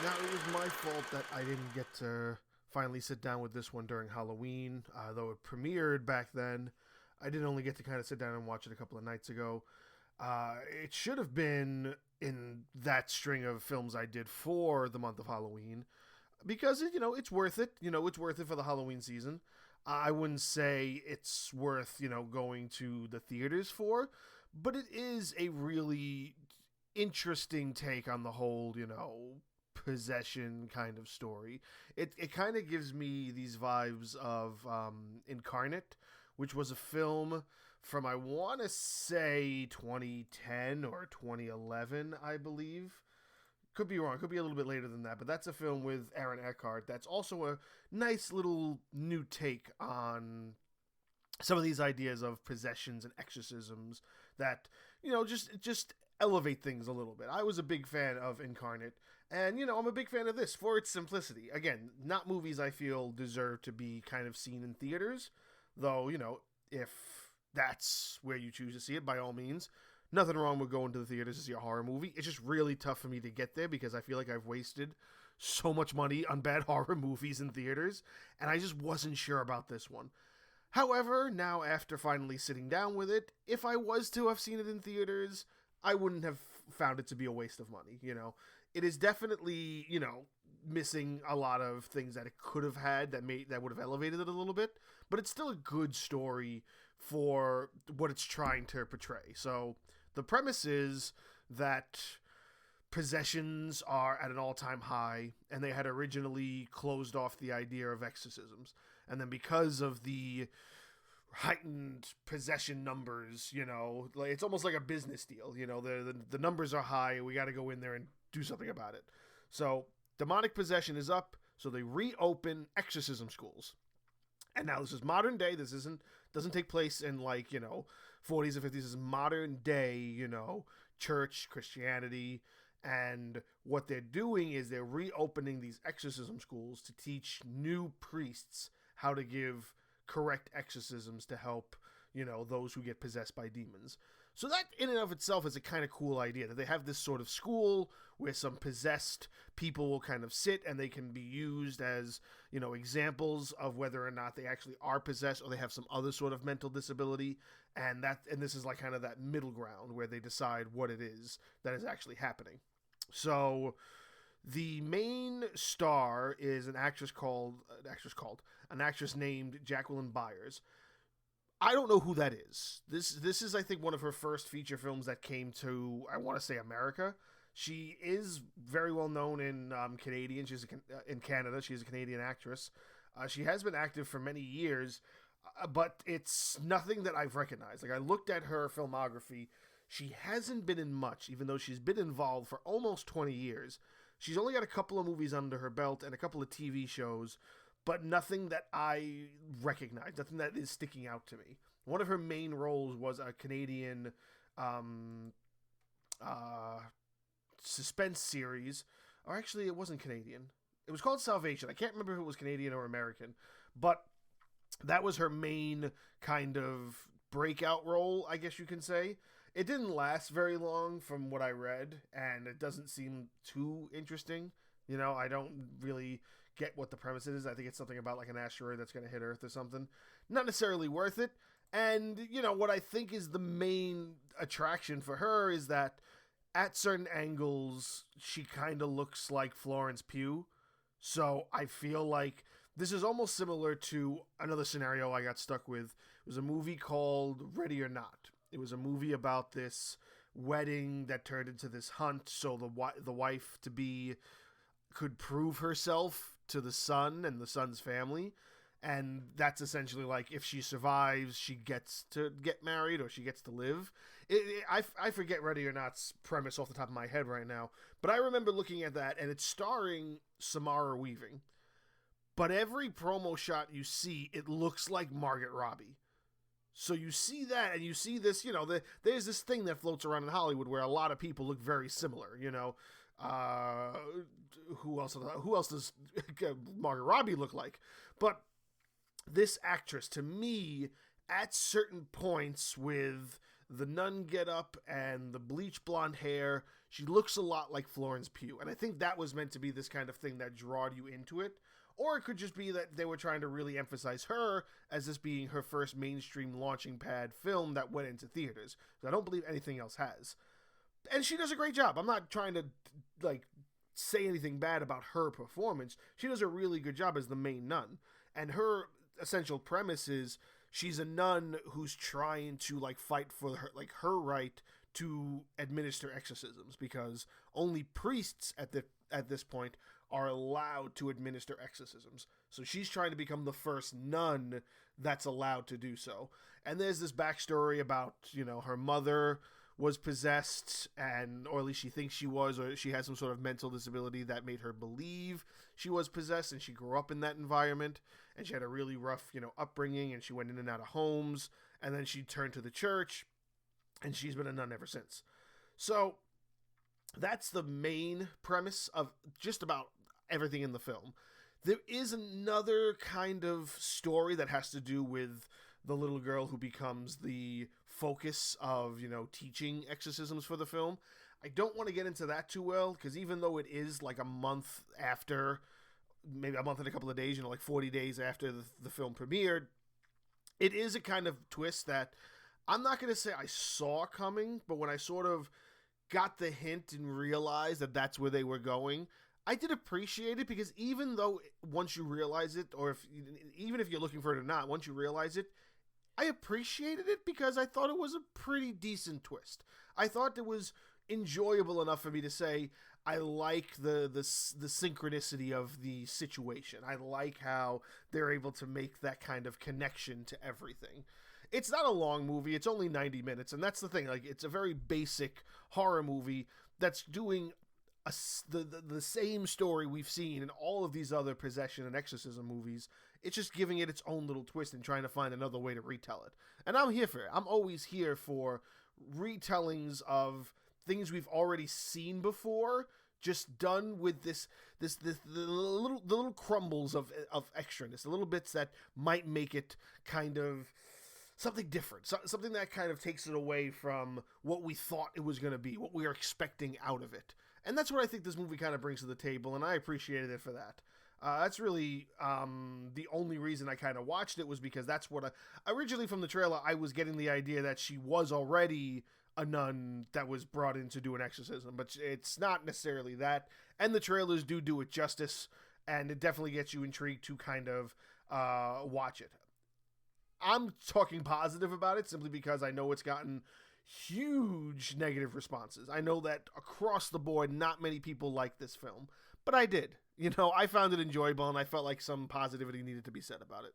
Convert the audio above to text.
Now, it was my fault that I didn't get to finally sit down with this one during Halloween, though it premiered back then. I did only get to kind of sit down and watch it a couple of nights ago. It should have been in that string of films I did for the month of Halloween because it's worth it. It's worth it for the Halloween season. I wouldn't say it's worth going to the theaters for, but it is a really interesting take on the whole possession kind of story. It kind of gives me these vibes of Incarnate, which was a film from I want to say 2010 or 2011, I believe. Could be wrong. Could be a little bit later than that, but that's a film with Aaron Eckhart. That's also a nice little new take on some of these ideas of possessions and exorcisms that just elevate things a little bit. I was a big fan of Incarnate, and I'm a big fan of this for its simplicity. Again, not movies I feel deserve to be kind of seen in theaters, though if that's where you choose to see it, by all means. Nothing wrong with going to the theaters to see a horror movie. It's just really tough for me to get there because I feel like I've wasted so much money on bad horror movies in theaters, and I just wasn't sure about this one. However, now after finally sitting down with it, if I was to have seen it in theaters, I wouldn't have found it to be a waste of money. It is definitely missing a lot of things that it could have had that would have elevated it a little bit, but it's still a good story for what it's trying to portray. So the premise is that possessions are at an all-time high, and they had originally closed off the idea of exorcisms. And then because of the heightened possession numbers, like it's almost like a business deal. The numbers are high. We got to go in there and do something about it. So demonic possession is up. So they reopen exorcism schools. And now this is modern day. This doesn't take place in 40s and 50s. This is modern day, church, Christianity. And what they're doing is they're reopening these exorcism schools to teach new priests how to give correct exorcisms to help, those who get possessed by demons. So that in and of itself is a kind of cool idea that they have this sort of school where some possessed people will kind of sit and they can be used as, examples of whether or not they actually are possessed or they have some other sort of mental disability. And this is like kind of that middle ground where they decide what it is that is actually happening. So the main star is an actress named Jacqueline Byers. I don't know who that is. This is, I think, one of her first feature films that came to, I want to say, America. She is very well known in in Canada. She's a Canadian actress. She has been active for many years, but it's nothing that I've recognized. Like, I looked at her filmography. She hasn't been in much, even though she's been involved for almost 20 years. She's only got a couple of movies under her belt and a couple of TV shows, but nothing that I recognize, nothing that is sticking out to me. One of her main roles was a Canadian suspense series. Or actually, it wasn't Canadian. It was called Salvation. I can't remember if it was Canadian or American, but that was her main kind of breakout role, I guess you can say. It didn't last very long from what I read, and it doesn't seem too interesting. I don't really get what the premise is. I think it's something about like an asteroid that's going to hit Earth or something. Not necessarily worth it. And, what I think is the main attraction for her is that at certain angles, she kind of looks like Florence Pugh. So I feel like this is almost similar to another scenario I got stuck with. It was a movie called Ready or Not. It was a movie about this wedding that turned into this hunt, so the wife to be could prove herself to the son and the son's family, and that's essentially like if she survives, she gets to get married or she gets to live. I forget Ready or Not's premise off the top of my head right now, but I remember looking at that, and it's starring Samara Weaving. But every promo shot you see, it looks like Margot Robbie. So you see that, and you see this, there's this thing that floats around in Hollywood where a lot of people look very similar, who else does Margot Robbie look like? But this actress, to me, at certain points with the nun get up and the bleach blonde hair. She looks a lot like Florence Pugh. And I think that was meant to be this kind of thing that drawed you into it. Or it could just be that they were trying to really emphasize her as this being her first mainstream launching pad film that went into theaters. So I don't believe anything else has. And she does a great job. I'm not trying to, say anything bad about her performance. She does a really good job as the main nun. And her essential premise is she's a nun who's trying to, fight for her right to administer exorcisms, because only priests at this point are allowed to administer exorcisms. So she's trying to become the first nun that's allowed to do so. And there's this backstory about, her mother was possessed, or at least she thinks she was, or she has some sort of mental disability that made her believe she was possessed, and she grew up in that environment, and she had a really rough, upbringing, and she went in and out of homes, and then she turned to the church, and she's been a nun ever since. So that's the main premise of just about everything in the film. There is another kind of story that has to do with the little girl who becomes the focus of, teaching exorcisms for the film. I don't want to get into that too well, because even though it is a month after, maybe a month and a couple of days, 40 days after the film premiered, it is a kind of twist that I'm not going to say I saw coming, but when I sort of got the hint and realized that that's where they were going, I did appreciate it, because even though once you realize it, or even if you're looking for it or not, once you realize it, I appreciated it because I thought it was a pretty decent twist. I thought it was enjoyable enough for me to say I like the synchronicity of the situation. I like how they're able to make that kind of connection to everything. It's not a long movie. It's only 90 minutes, and that's the thing. It's a very basic horror movie that's doing the same story we've seen in all of these other possession and exorcism movies. It's just giving it its own little twist and trying to find another way to retell it. And I'm here for it. I'm always here for retellings of things we've already seen before, just done with the little crumbles of extraness, the little bits that might make it kind of something different, something that kind of takes it away from what we thought it was going to be, what we are expecting out of it. And that's what I think this movie kind of brings to the table, and I appreciated it for that. That's really the only reason I kind of watched it, was because that's what originally from the trailer, I was getting the idea that she was already a nun that was brought in to do an exorcism, but it's not necessarily that. And the trailers do it justice, and it definitely gets you intrigued to kind of watch it. I'm talking positive about it simply because I know it's gotten huge negative responses. I know that across the board, not many people like this film, but I did. I found it enjoyable, and I felt like some positivity needed to be said about it.